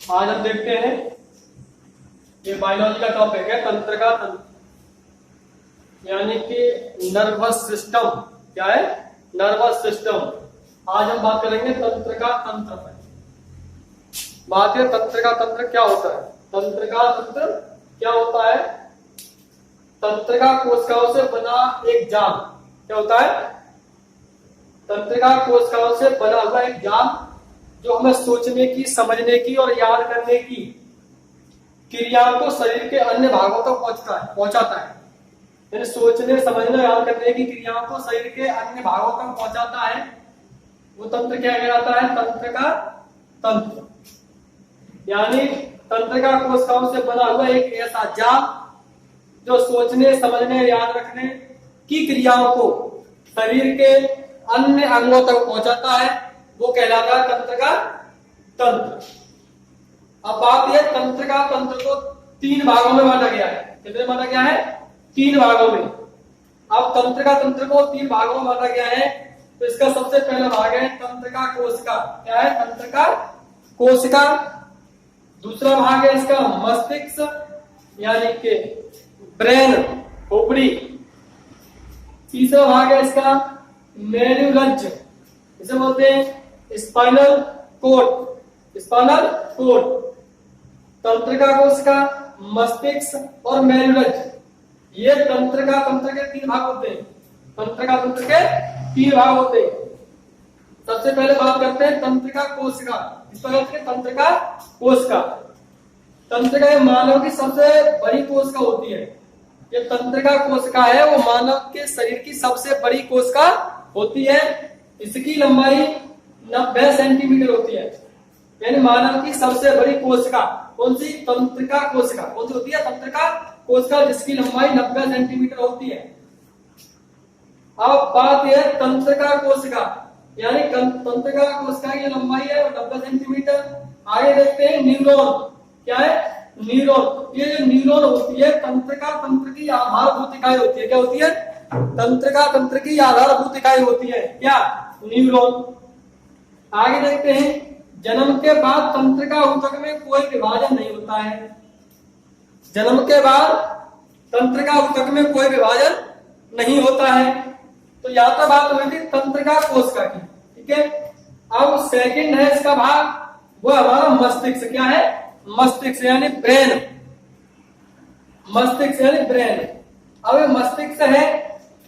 आज हम देखते हैं ये बायोलॉजी का टॉपिक है तंत्रिका तंत्र यानी कि नर्वस सिस्टम। क्या है? Nervous system. आज हम बात करेंगे तंत्रिका तंत्र पर। बात है तंत्रिका तंत्र क्या होता है। तंत्रिका तंत्र क्या होता है? तंत्रिका कोशिकाओं से बना एक जाल। क्या होता है? तंत्रिका कोशिकाओं से बना हुआ एक जाल जो हमें सोचने की, समझने की और याद करने की क्रियाओं को शरीर के अन्य भागों तक पहुंचाता है। यानी सोचने, समझने, याद करने की क्रियाओं को शरीर के अन्य भागों तक पहुंचाता है। वो तंत्र क्या कहलाता है? तंत्रिका तंत्र। यानी तंत्रिका कोशिकाओं से बना हुआ एक ऐसा जाल जो सोचने, समझने, याद रखने की क्रियाओं को शरीर के अन्य अंगों तक पहुंचाता है, वो कहलाता है तंत्रिका तंत्र। अब बात यह, तंत्रिका तंत्र को 3 भागों में बांटा गया है। कितने बांटा गया है? 3 भागों में। अब तंत्रिका तंत्र को 3 भागों में बांटा गया है। तो इसका सबसे पहला भाग है तंत्रिका कोशिका। क्या है? तंत्रिका कोशिका। दूसरा भाग है इसका मस्तिष्क यानी कि ब्रेन, खोपड़ी। तीसरा भाग है इसका मेरुरज्ज, इसे बोलते हैं स्पाइनल कोड। Spinal cord. तंत्रिका कोशिका, मस्तिष्क और मेरुरज्ज, ये तंत्रिका तंत्र के 3 भाग होते हैं। तंत्रिका तंत्र के 3 भाग होते हैं। सबसे पहले बात करते हैं तंत्रिका कोशिका। इस पर तंत्रिका कोशिका। तंत्रिका मानव की सबसे बड़ी कोशिका होती है। ये तंत्रिका कोशिका है वो मानव के शरीर की सबसे बड़ी कोशिका होती है। इसकी लंबाई 90 सेंटीमीटर होती है। यानी मानव की सबसे बड़ी कोशिका कौन सी? तंत्रिका कोशिका। कौन सी होती है? तंत्रिका कोशिका, जिसकी लंबाई 90 सेंटीमीटर होती है। अब बात यह तंत्रिका कोशिका यानी तंत्रिका कोशिका की लंबाई है 90 सेंटीमीटर। आगे देखते हैं न्यूरॉन। क्या है? न्यूरॉन। ये जो न्यूरॉन होती है तंत्रिका तंत्र की आधारभूत इकाई होती है। क्या होती है? तंत्रिका तंत्र की आधारभूत इकाई होती है। क्या? न्यूरॉन। आगे देखते हैं जन्म के बाद तंत्रिका ऊतक में कोई विभाजन नहीं होता है। जन्म के बाद तंत्रिका ऊतक में कोई विभाजन नहीं होता है। तो यहां तक बात हुई थी तंत्रिका कोशिका की। ठीक है। अब सेकंड है इसका भाग, वो हमारा मस्तिष्क। क्या है? मस्तिष्क यानी ब्रेन। मस्तिष्क यानी ब्रेन। अब ये मस्तिष्क है,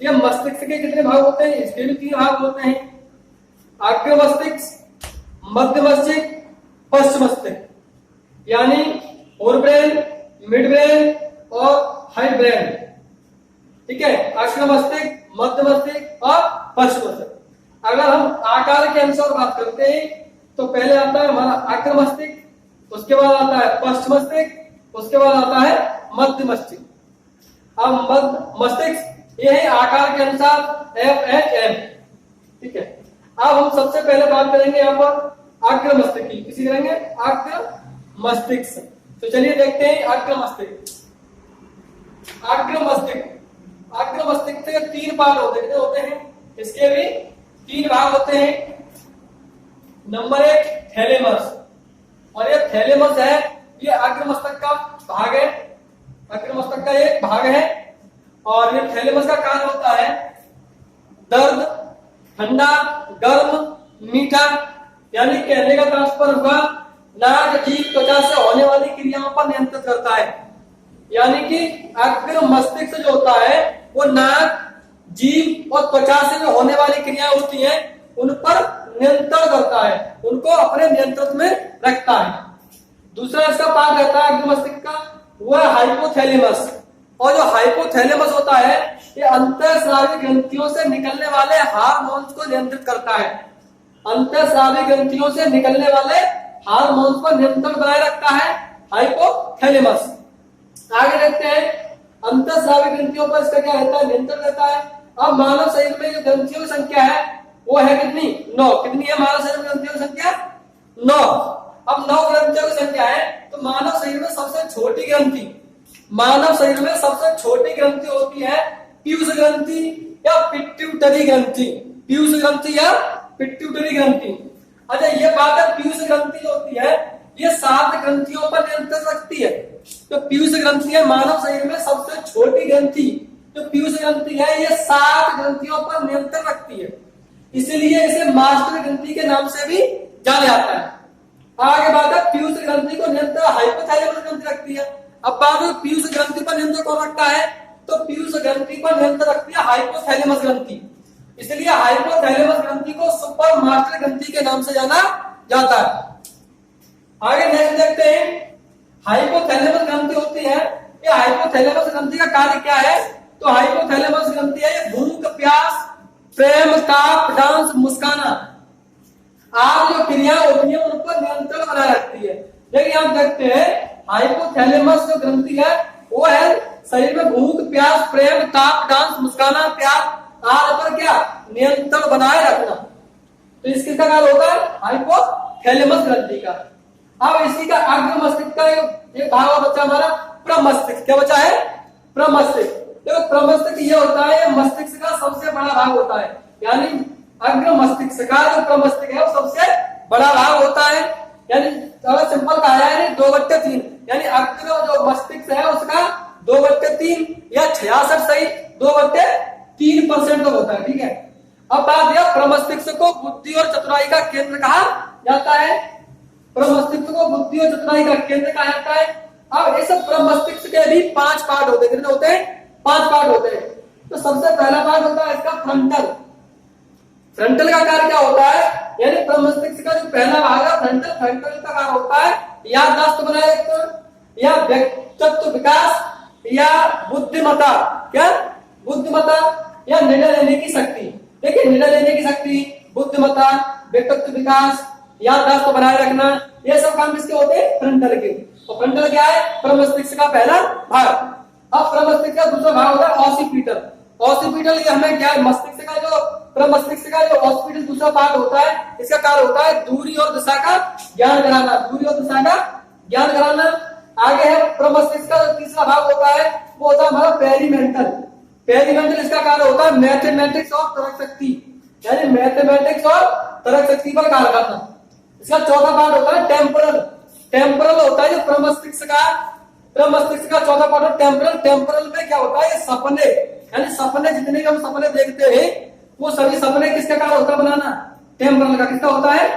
ये मस्तिष्क के कितने भाग होते हैं? इसके भी 3 भाग होते हैं। अग्र मस्तिष्क, मध्य मस्तिष्क, पश्च मस्तिष्क। यानी फोर ब्रेन, मिड ब्रेन और हाई ब्रेन। ठीक है। अग्र मस्तिष्क, मध्य मस्तिष्क और पश्च मस्तिष्क। अगर हम आकार के अनुसार बात करते हैं तो पहले आता है हमारा अग्र मस्तिष्क, उसके बाद आता है पश्च मस्तिष्क, उसके बाद आता है मध्य मस्तिष्क। अब मध्य मस्तिष्क ये है आकार के अनुसार FHM। ठीक है। अब हम सबसे पहले बात करेंगे यहाँ पर अग्र मस्तिष्क की। किसी करेंगे? अग्र मस्तिष्क। तो चलिए देखते हैं अग्र मस्तिष्क। अग्र मस्तिष्क, अग्र मस्तिष्क के 3 भाग होते हैं। इसके भी 3 भाग होते हैं। नंबर 1 थैलेमस, और ये थैलेमस है, ये अग्र मस्तक का भाग है। अग्र मस्तक का एक भाग है। और ये थैलेमस का कार्य होता है दर्द, ठंडा, गर्म, मीठा, यानी कहने का तात्पर्य हुआ नाक, जीभ, त्वचा से होने वाली क्रियाओं पर नियंत्रित करता है। यानी कि अग्र मस्तिष्क जो होता है वो नाक, जीभ और त्वचा से जो होने वाली क्रियाएं होती हैं उन पर नियंत्रण करता है, उनको अपने नियंत्रण में रखता है। दूसरा इसका पार्ट रहता है अग्र मस्तिष्क का, वो है हाइपोथैलेमस। और जो हाइपोथैलेमस होता है ये अंतःस्रावी ग्रंथियों से निकलने वाले हार्मोन्स को नियंत्रित करता है। अंतःस्रावी ग्रंथियों से निकलने वाले हार्मोन्स पर नियंत्रण बनाए रखता है हाइपोथैलेमस। आगे देखते हैं अंतःस्रावी ग्रंथियों पर इसका क्या रहता है? नियंत्रण रहता है। अब मानव शरीर में जो ग्रंथियों की संख्या है वो है कितनी? 9। कितनी है मानव शरीर में ग्रंथियों की संख्या? 9। अब 9 ग्रंथियों की संख्या है तो मानव शरीर में सबसे छोटी ग्रंथि, मानव शरीर में सबसे छोटी ग्रंथि होती है पीयूष ग्रंथि या पिट्यूटरी ग्रंथि। पीयूष ग्रंथि या पिट्यूटरी ग्रंथि। अच्छा ये बात है, पीयूष ग्रंथि जो होती है ये 7 ग्रंथियों पर नियंत्रण रखती है। तो पीयूष ग्रंथि है मानव शरीर में सबसे छोटी ग्रंथि, जो पीयूष ग्रंथि है ये 7 ग्रंथियों पर नियंत्रण रखती है, इसलिए इसे मास्टर ग्रंथि के नाम से भी जाना जाता है। आगे बात है पीयूष ग्रंथि को नियंत्रण हाइपोथैलेमस ग्रंथि रखती है। अब बात है पीयूष ग्रंथि पर नियंत्रण कौन रखता है, तो पीयूष ग्रंथि पर नियंत्रण रखती है हाइपोथैलेमस ग्रंथि, इसलिए हाइपोथैलेमस ग्रंथि को सुपर मास्टर ग्रंथि के नाम से जाना जाता है। आगे नेक्स्ट देखते हैं, हाइपोथैलेमस ग्रंथि होती है, ये हाइपोथैलेमस ग्रंथि का कार्य क्या है, तो हाइपोथैलेमस ग्रंथि है ये भूख, प्यास, प्रेम, ताप, डांस, मुस्काना आप जो क्रिया होती है उन पर नियंत्रण बनाए रखती है। लेकिन आप देखते हैं हाइपोथैलेमस जो ग्रंथि है वो है शरीर में भूख, प्यास, प्रेम, ताप, डांस, मुस्काना, प्यार आदि पर क्या नियंत्रण बनाए रखना। तो इसके का कार्य होता है हाइपोथैलेमस ग्रंथि का। अब इसी का अग्र मस्तिष्क का एक भाग और बचा हमारा प्रमस्तिष्क। क्या बचा है, प्रमस्तिष्क। देखो प्रमस्तिष्क ये होता है मस्तिष्क का सबसे बड़ा भाग होता है, यानी अग्र मस्तिष्क का जो प्रमस्तिष्क है वो सबसे बड़ा भाग होता है, यानी सिंपल कहा जाए 2/3, यानी अग्र जो मस्तिष्क है उसका 2/3 या 66 सही 2/3% होता है। ठीक है, अब बात यह प्रमस्तिष्क को बुद्धि और चतुराई का केंद्र कहा जाता है। प्रमस्तिष्क को बुद्धि और चतुराई का केंद्र कहा जाता है। अब इस प्रमस्तिष्क के भी 5 पार्ट होते हैं। कितने होते हैं, 5 पार्ट होते हैं। तो सबसे पहला पार्ट होता है इसका फ्रंटल। फ्रंटल का कार्य क्या होता है, यानी प्रमस्तिष्क का जो पहला भाग है फ्रंटल, फ्रंटल का कार्य होता है याददाश्त बनाए रखना या व्यक्तित्व विकास या बुद्धिमत्ता, क्या बुद्धिमत्ता या निर्णय लेने की शक्ति। देखिए निर्णय लेने की शक्ति, बुद्धिमत्ता, व्यक्तित्व विकास, याददाश्त बनाए रखना, ये सब काम किसके होते हैं, फ्रंटल के। तो फ्रंटल क्या है, प्रमस्तिष्क का पहला भाग। अब प्रमस्तिष्क का दूसरा भाग होता है ऑसिपिटल। ऑसिपिटल ये हमें क्या है, मस्तिष्क का जो प्रमस्तिष्क का जो ऑसिपिटल दूसरा पार्ट होता है, इसका कार्य होता है दूरी और दिशा का ज्ञान कराना, दूरी और दिशा का ज्ञान कराना। आगे है प्रमस्तिष्क का जो तीसरा भाग होता है वो होता है हमारा पेरीमेंटल। पेरीमेंटल इसका कार्य होता है मैथमेटिक्स और तर्क शक्ति, यानी मैथमेटिक्स और तर्क शक्ति पर कार्य करना। इसका चौथा पार्ट होता है टेम्पोरल। टेम्पोरल होता है जो प्रमस्तिष्क का चौथा पार्ट है टेम्पोरल। टेम्पोरल में क्या होता है, सपने, यानी सपने जितने भी हम सपने देखते हैं वो सभी सपने किसका कार्य होता है, बनाना। टेम्पोरल का किसका होता है,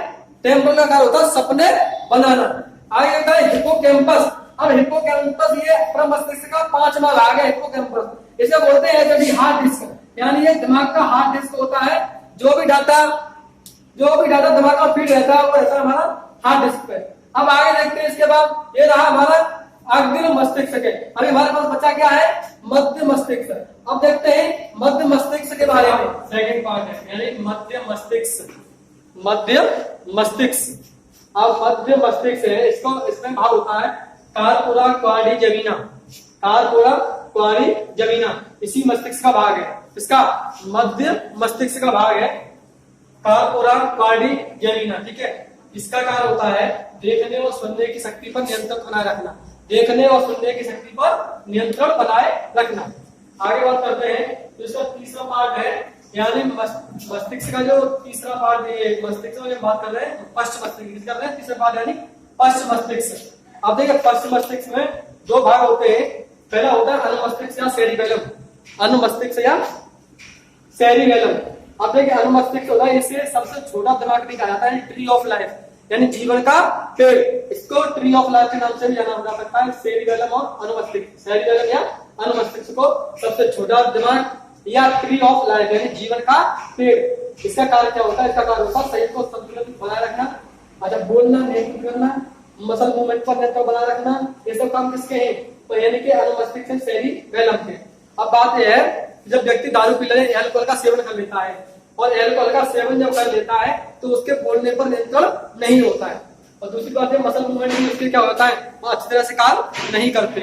टेम्पोरल का कार्य होता है सपने बनाना। आगे होता है हिप्पोकैम्पस। अब हिप्पोकैम्पस ये प्रमस्तिष्क का 5वां भाग है। हिप्पोकैम्पस इसे बोलते हैं हार्ड डिस्क, यानी ये दिमाग का हार्ड डिस्क होता है। जो भी डाटा दिमाग में फीड रहता है वो रहता है हमारा हार्ड डिस्क पे। अब आगे देखते हैं, इसके बाद ये रहा हमारा अग्र मस्तिष्क है। अभी हमारे पास बचा क्या है, मध्य मस्तिष्क। अब देखते हैं मध्य मस्तिष्क के बारे में, सेकंड पार्ट है, यानी मध्य मस्तिष्क। मध्य मस्तिष्क, अब मध्य मस्तिष्क है, इसमें भाग होता है कार्पोरा क्वाड्रिजेमिना। कार्पोरा क्वाड्रिजेमिना इसी मस्तिष्क का भाग है, इसका मध्य मस्तिष्क का भाग है कार्पोरा क्वाड्रिजेमिना। ठीक है, इसका कार्य होता है देखने और सुनने की शक्ति पर नियंत्रण बनाए रखना। देखने और सुनने की शक्ति पर नियंत्रण बनाए रखना। आगे बात करते हैं, तो इसका तीसरा पार्ट है, यानी मस्तिष्क का जो तीसरा पार्ट है, मस्तिष्क में बात कर रहे हैं पश्च मस्तिष्क कर रहे हैं, तीसरा पार्ट यानी पश्च मस्तिष्क। अब देखिए पश्च मस्तिष्क में 2 भाग होते हैं। पहला होता है अनुमस्तिष्क या सेरिबेलम। अनुमस्तिष्क या सेरिबेलम। अब देखिए अनुमस्तिष्क होता है, इसे सबसे छोटा दिमाग भी कहा जाता है, ट्री ऑफ लाइफ, यानी जीवन का पेड़। इसको ट्री ऑफ लाइफ के नाम से भी जाना जा सकता है। सेरिबेलम और अनुमस्तिष्क, सेरिबेलम या अनुमस्तिष्क को सबसे छोटा दिमाग या ट्री ऑफ लाइफ यानी जीवन का पेड़। इसका कार्य क्या होता है, इसका कार्य होता है शरीर को संतुलित बनाए रखना, अच्छा बोलना, नियंत्रित करना, मसल मूवमेंट पर नियंत्रण बनाए रखना, ये सब काम किसके हैं, तो यानी कि अनुमस्तिष्क से सेरिबेलम के। अब बात यह है, जब व्यक्ति दारू पी लेता है, अल्कोहल का सेवन कर लेता है, और अल्कोहल का सेवन जब कर लेता है तो उसके बोलने पर नियंत्रण नहीं होता है। और दूसरी बात है मसल मूवमेंट भी उसके क्या होता है, वो अच्छी तरह से काम नहीं करते।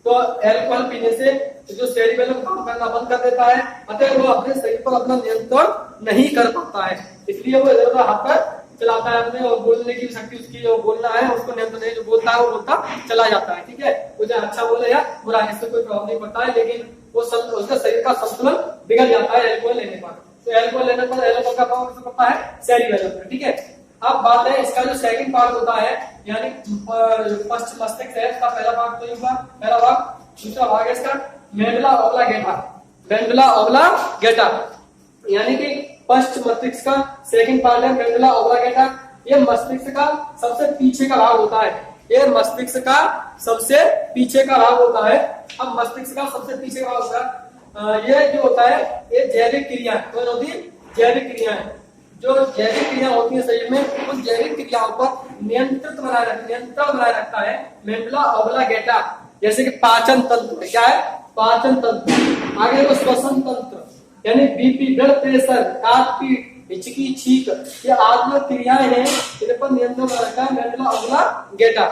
तो अल्कोहल पीने से जो सेरिबेलम काम करना बंद कर देता है, अतः वो अपने शरीर पर अपना नियंत्रण नहीं कर पाता है। इसलिए वो इधर उधर हाथ पर चलाता है अपने, और बोलने की शक्ति उसकी जो बोलना है उसको नियंत्रण नहीं, जो बोलता है वो बोलता चला जाता है। ठीक है, वो चाहे अच्छा बोले या बुरा, इससे कोई प्रॉब्लम नहीं पड़ता है, लेकिन वो उसका शरीर का संतुलन बिगड़ जाता है अल्कोहल लेने पर। तो अल्कोहल लेने पर अल्कोहल का प्रभाव किस पर पड़ता है, सेरिबेलम पर। ठीक है, अब बात है इसका जो सेकंड पार्ट होता है, यानी फर्स्ट मस्तिष्क है, इसका पहला पार्ट तो ये हुआ, पहला भाग। दूसरा भाग है इसका मेडुला ऑब्लांगेटा, मेडुला ऑब्लांगेटा, यानी कि फर्स्ट मस्तिष्क का सेकंड पार्ट है मेडुला ऑब्लांगेटा। ये मस्तिष्क का सबसे पीछे का भाग होता है, ये मस्तिष्क का सबसे पीछे का भाग होता है। अब मस्तिष्क का सबसे पीछे का भाग होता है, ये जो होता है ये जैविक क्रिया कौन होती है, जैविक क्रिया है। जो जैविक क्रिया होती है शरीर में, उन जैविक क्रियाओं पर नियंत्रण बनाए रखता है मेडुला ऑब्लांगेटा। जैसे कि पाचन तंत्र, क्या है पाचन तंत्र, आगे देखो श्वसन तंत्र, यानी बीपी, ब्लड प्रेशर, काट पीट, हिचकी, छींक, ये आदि क्रियाएं हैं, इन पर नियंत्रण रखता है मेडुला ऑब्लांगेटा।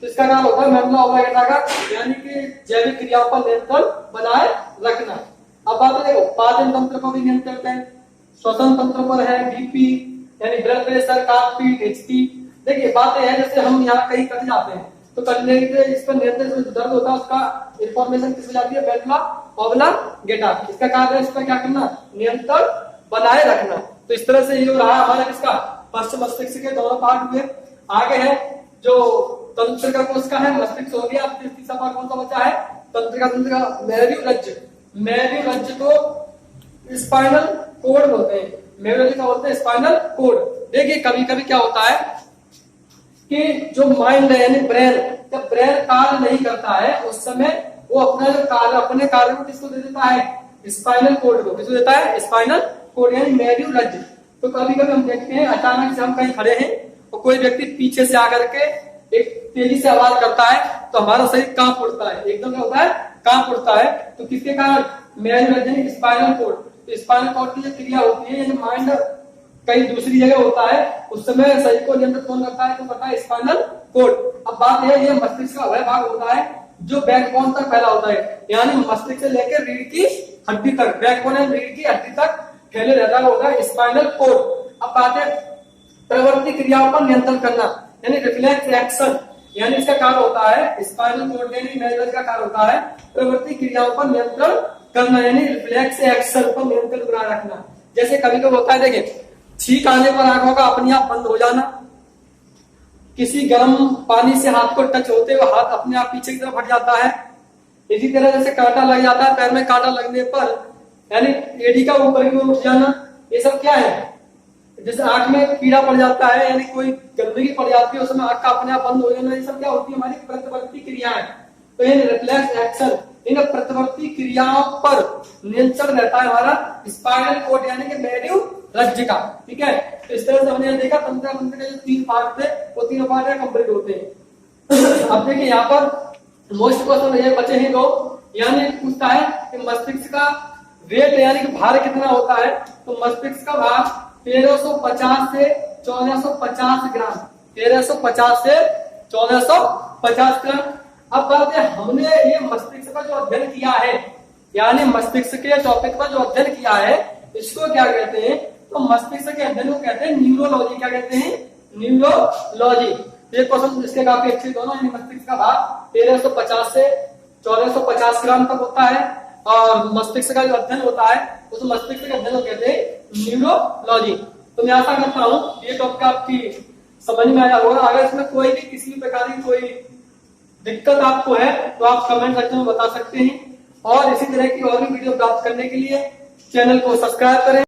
तो इसका नाम होता है मेडुला ऑब्लांगेटा का, यानी कि जैविक क्रियाओं पर नियंत्रण बनाए रखना। अब बात देखो पाचन तंत्र पर भी नियंत्रण है, श्वसन तंत्र पर है बीपी यानी ब्लड प्रेशर, काट पीट, हिचकी। देखिए बातें हैं जैसे हम यहाँ कहीं कट जाते हैं तो कटने के इस पर नियंत्रण जो दर्द होता है उसका इंफॉर्मेशन किस जाती है, मेडुला ऑब्लांगेटा। इसका कार्य है इस पर क्या करना, नियंत्रण बनाए रखना। तो इस तरह से ये रहा हमारा किसका पश्च मस्तिष्क के दोनों पार्ट हुए। आगे है जो तंत्रिका कोश का है, मस्तिष्क हो गया। तीसरा पार्ट कौन सा बचा है, तंत्रिका मेरुरज्ज। मेरुरज्ज को स्पाइनल कोड बोलते हैं, मेरुरज्ज का बोलते हैं स्पाइनल कोड। देखिए कभी कभी क्या होता है कि जो माइंड है यानी ब्रेन, जब ब्रेन कार्य नहीं करता है उस समय वो अपने कार्य को किसको दे देता है, स्पाइनल कोड को। किसको देता है, स्पाइनल कोड यानी मेरुरज्ज। तो कभी कभी हम देखते हैं अचानक से हम कहीं खड़े हैं और कोई व्यक्ति पीछे से आकर के एक तेजी से आवाज करता है तो हमारा शरीर कांप उठता है, एकदम क्या होता है, कांप उठता है। तो किसके कारण, मेरुरज्ज यानी स्पाइनल कोड। तो स्पाइनल कोड की जो क्रिया होती है, यानी माइंड कहीं दूसरी जगह होता है उस समय शरीर को नियंत्रित कौन करता है, तो करता है स्पाइनल कोड। अब बात है ये मस्तिष्क का वह भाग होता है जो बैकबोन तक फैला होता है, यानी मस्तिष्क से लेकर रीढ़ की हड्डी तक, बैकबोन है रीढ़ की हड्डी तक फैले रहता होता है स्पाइनल कोड। अब बात है प्रवृत्ति क्रियाओं पर नियंत्रण करना, यानी रिफ्लेक्स एक्शन, यानी इसका कार्य होता है स्पाइनल कोड यानी मेरुरज्ज का कार्य होता है प्रवृत्ति क्रियाओं पर नियंत्रण करना, यानी रिफ्लेक्स एक्शन पर नियंत्रण बनाए रखना। जैसे कभी कभी होता है, देखिए छींक आने पर आंखों का अपने आप बंद हो जाना, किसी गर्म पानी से हाथ को टच होते हुए हाथ अपने आप पीछे की तरफ हट जाता है। इसी तरह जैसे कांटा लग जाता है, पैर में कांटा लगने पर यानी एड़ी का ऊपर की ओर उठ जाना, ये सब क्या है। जैसे आंख में कीड़ा पड़ जाता है यानी कोई गंदगी पड़ जाती है उसमें आंख का अपने आप बंद हो जाना, ये सब क्या होती है, हमारी प्रतिवर्ती क्रियाएं। तो ये रिफ्लेक्स एक्शन, इन प्रतिवर्ती क्रियाओं पर नियंत्रण रहता है हमारा स्पाइनल कोड यानी कि मेरुरज्ज का। ठीक है, तो इस तरह से हमने देखा तंत्र के जो 3 पार्ट थे वो 3 पार्ट कंप्लीट होते हैं। अब देखिए यहाँ पर मोस्ट क्वेश्चन ये बचे हैं 2, यानी पूछता है कि मस्तिष्क का वेट यानी कि भार कितना होता है। तो मस्तिष्क का भार 1350 से 1450 ग्राम, 1350 से 1450 ग्राम। अब बात है हमने ये मस्तिष्क का जो अध्ययन किया है, यानी मस्तिष्क के टॉपिक पर जो अध्ययन किया है इसको क्या कहते हैं, तो मस्तिष्क के अध्ययन को कहते हैं न्यूरोलॉजी। क्या कहते हैं, न्यूरोलॉजी। ये क्वेश्चन इसके काफी अच्छे दोनों, यानी मस्तिष्क का भार 1350 से 1450 ग्राम तक होता है और मस्तिष्क का जो अध्ययन होता है उस मस्तिष्क के अध्ययन को कहते हैं न्यूरोलॉजी। तो मैं आशा करता हूँ ये टॉपिक आपकी समझ में आया होगा। अगर इसमें कोई भी किसी भी प्रकार की कोई दिक्कत आपको है तो आप कमेंट सेक्शन में बता सकते हैं, और इसी तरह की और भी वीडियो प्राप्त करने के लिए चैनल को सब्सक्राइब करें।